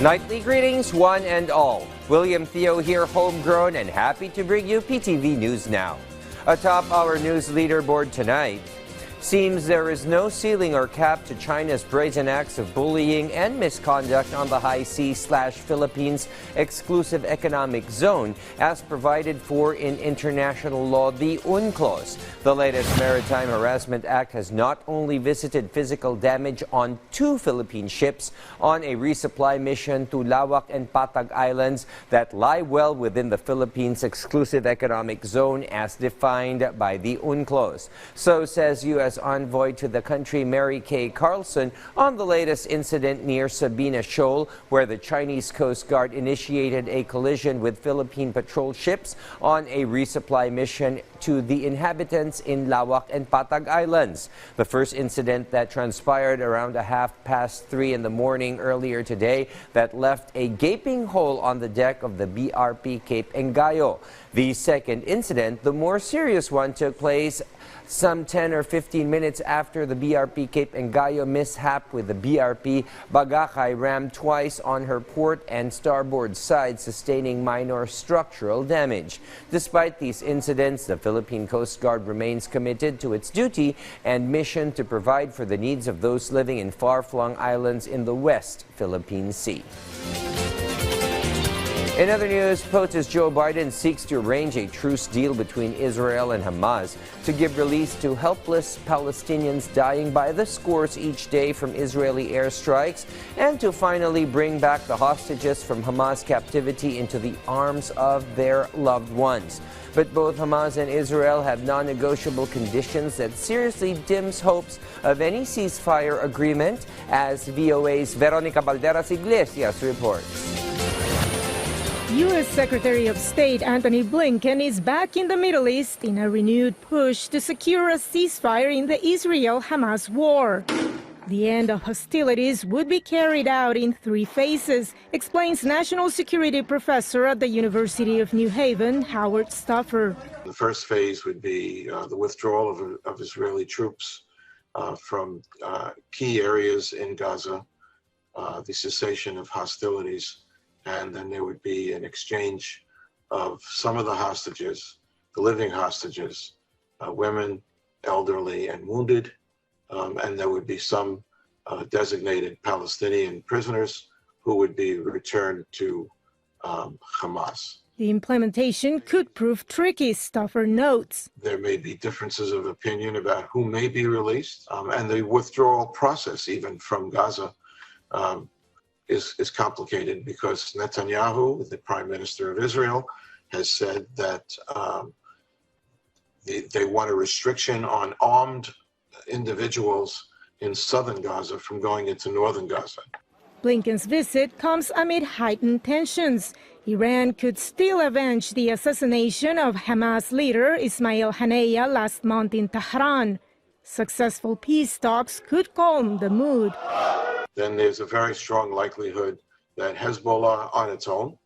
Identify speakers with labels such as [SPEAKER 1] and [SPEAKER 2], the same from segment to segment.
[SPEAKER 1] Nightly greetings, one and all. William Theo here, homegrown and happy to bring you PTV News Now. Atop our news leaderboard tonight, seems there is no ceiling or cap to China's brazen acts of bullying and misconduct on the high seas/Philippines exclusive economic zone, as provided for in international law, the UNCLOS. The latest Maritime Harassment Act has not only visited physical damage on 2 Philippine ships on a resupply mission to Lawak and Patag Islands that lie well within the Philippines exclusive economic zone as defined by the UNCLOS. So says U.S. envoy to the country Mary Kay Carlson on the latest incident near Sabina Shoal, where the Chinese Coast Guard initiated a collision with Philippine patrol ships on a resupply mission to the inhabitants in Lawak and Patag Islands. The first incident that transpired around 3:30 in the morning earlier today that left a gaping hole on the deck of the BRP Cape Ngayon. The second incident, the more serious one, took place some 10 or 15 minutes after the BRP Cape Ngayon mishap, with the BRP Bagakay rammed twice on her port and starboard side, sustaining minor structural damage. Despite these incidents, the Philippine Coast Guard remains committed to its duty and mission to provide for the needs of those living in far-flung islands in the West Philippine Sea. In other news, protest Joe Biden seeks to arrange a truce deal between Israel and Hamas to give release to helpless Palestinians dying by the scores each day from Israeli airstrikes, and to finally bring back the hostages from Hamas captivity into the arms of their loved ones. But both Hamas and Israel have non-negotiable conditions that seriously dims hopes of any ceasefire agreement, as VOA's Veronica Balderas Iglesias reports.
[SPEAKER 2] U.S. Secretary of State Tony Blinken is back in the Middle East in a renewed push to secure a ceasefire in the Israel-Hamas war. The end of hostilities would be carried out in 3 phases, explains national security professor at the University of New Haven, Howard Stauffer.
[SPEAKER 3] The first phase would be the withdrawal of Israeli troops from key areas in Gaza, the cessation of hostilities, and then there would be an exchange of some of the hostages, the living hostages, women, elderly, and wounded, and there would be some designated Palestinian prisoners who would be returned to Hamas.
[SPEAKER 2] The implementation could prove tricky, Stauffer notes.
[SPEAKER 3] There may be differences of opinion about who may be released, and the withdrawal process, even from Gaza, is complicated, because Netanyahu, the Prime Minister of Israel, has said that they want a restriction on armed individuals in southern Gaza from going into northern Gaza.
[SPEAKER 2] Blinken's visit comes amid heightened tensions. Iran could still avenge the assassination of Hamas leader Ismail Haniyeh last month in Tehran. Successful peace talks could calm the mood.
[SPEAKER 3] Then there's a very strong likelihood that Hezbollah on its own,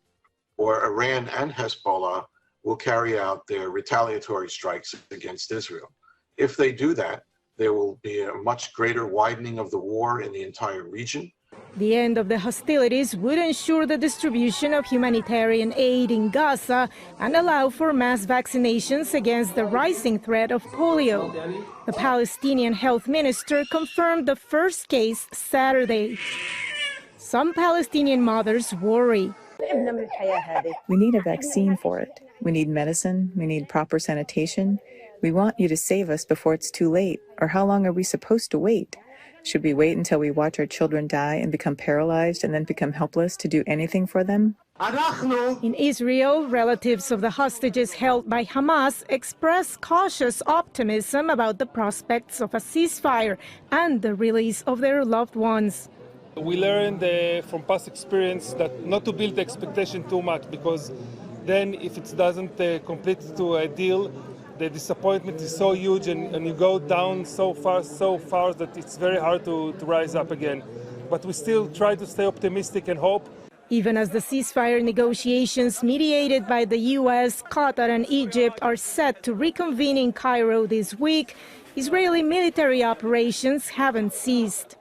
[SPEAKER 3] or Iran and Hezbollah, will carry out their retaliatory strikes against Israel. If they do that, there will be a much greater widening of the war in the entire region.
[SPEAKER 2] The end of the hostilities would ensure the distribution of humanitarian aid in Gaza and allow for mass vaccinations against the rising threat of polio. The Palestinian health minister confirmed the first case Saturday. Some Palestinian mothers worry.
[SPEAKER 4] We need a vaccine for it. We need medicine. We need proper sanitation. We want you to save us before it's too late. Or how long are we supposed to wait? Should we wait until we watch our children die and become paralyzed and then become helpless to do anything for them?
[SPEAKER 2] In Israel, relatives of the hostages held by Hamas express cautious optimism about the prospects of a ceasefire and the release of their loved ones.
[SPEAKER 5] We learned from past experience that not to build the expectation too much, because then if it doesn't complete to a deal, the disappointment is so huge, and you go down so far that it's very hard to rise up again. But we still try to stay optimistic and hope.
[SPEAKER 2] Even as the ceasefire negotiations mediated by the U.S., Qatar and Egypt are set to reconvene in Cairo this week, Israeli military operations haven't ceased.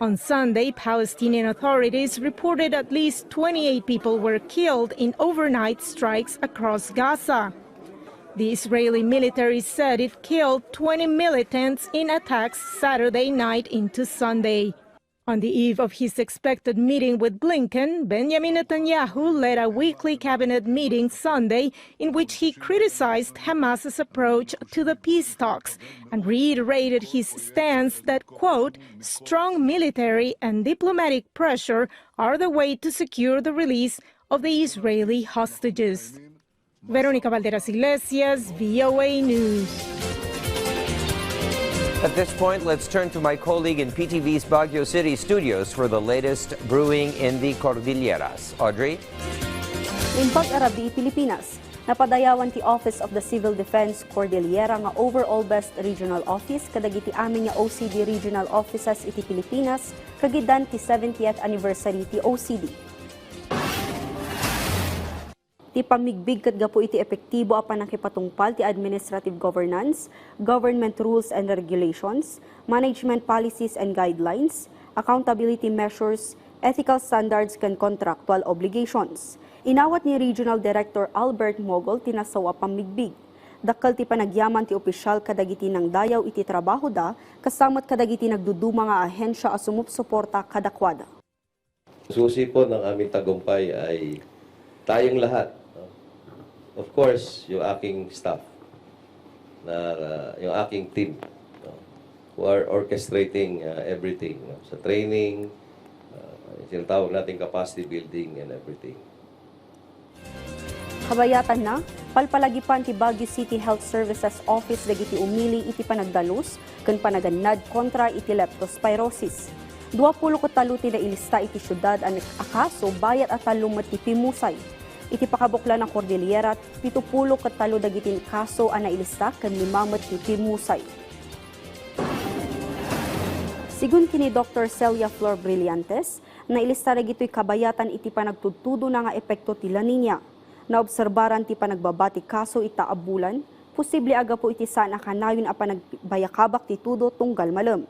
[SPEAKER 2] On Sunday, Palestinian authorities reported at least 28 people were killed in overnight strikes across Gaza. The Israeli military said it killed 20 militants in attacks Saturday night into Sunday. On the eve of his expected meeting with Blinken, Benjamin Netanyahu led a weekly cabinet meeting Sunday in which he criticized Hamas's approach to the peace talks and reiterated his stance that, quote, strong military and diplomatic pressure are the way to secure the release of the Israeli hostages. Veronica Valderas Iglesias, VOA News.
[SPEAKER 1] At this point, let's turn to my colleague in PTV's Baguio City studios for the latest brewing in the Cordilleras. Audrey?
[SPEAKER 6] In Pag-arabi, Pilipinas, napadayawan ti Office of the Civil Defense Cordillera nga overall best regional office kadagiti amin nga OCD regional offices iti Pilipinas kagidan ti 70th anniversary ti OCD. Ti pamigbig ket gapo iti epektibo a panakipatungpal ti administrative governance, government rules and regulations, management policies and guidelines, accountability measures, ethical standards ken contractual obligations. Inawat ni Regional Director Albert Mogol tinasawa pamigbig. Dakkel ti panagyaman ti opisyal kadagiti nang dayaw iti trabaho da kasamot kadagiti nagduduma nga ahensya a sumupsuporta kadakwada.
[SPEAKER 7] Susi po ng aming tagumpay ay tayong lahat. Of course, yung aking staff, yung aking team, who are orchestrating everything, sa training, sinatawag natin capacity building and everything.
[SPEAKER 6] Kabayatan na, palpalagipan ti Baguio City Health Services Office dagiti umili iti panagdalus ken panagannad kontra iti leptospirosis. 20 kataluti na ilista iti syudad ang akaso bayat at talumat ti pimusay. Iti pakabukla ng Cordillera, 70 katalo dagitin kaso ang nailista ken 5 ti pimusay. Sigun kini Dr. Celia Flor Brillantes, nailista dagitoy kabayatan iti panagtudtudo na nga epekto ti La Niña. Naobserbaran ti panagbabati kaso ita abulan, posible aga po iti sana kanayon a panagbayakabak ti tudo tunggal malam.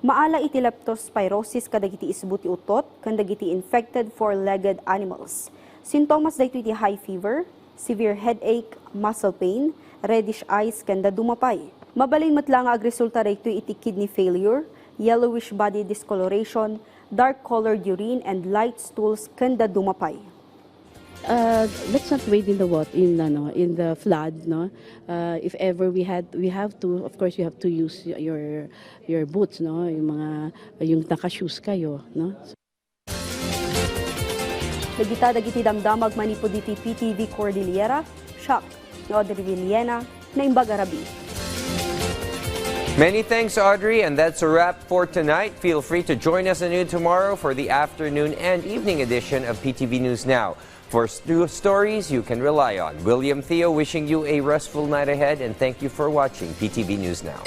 [SPEAKER 6] Maala iti leptospirosis kadagiti isbu ti utot ken dagiti infected four-legged animals. Sintomas daytoy iti high fever, severe headache, muscle pain, reddish eyes ken dumapay. Mabalin metla nga agresulta daytoy iti kidney failure, yellowish body discoloration, dark colored urine and light stools ken dumapay.
[SPEAKER 8] Let's not wade in the water in the flood, no. If ever we have to, of course you have to use your boots, no, yung naka-shoes kayo, no.
[SPEAKER 6] Dagiti damdamag manipod iti PTV Cordillera, shock ni Audrey Villena na Imbag-arabi.
[SPEAKER 1] Many thanks, Audrey, and that's a wrap for tonight. Feel free to join us anew tomorrow for the afternoon and evening edition of PTV News Now. For stories you can rely on. William Theo wishing you a restful night ahead, and thank you for watching PTV News Now.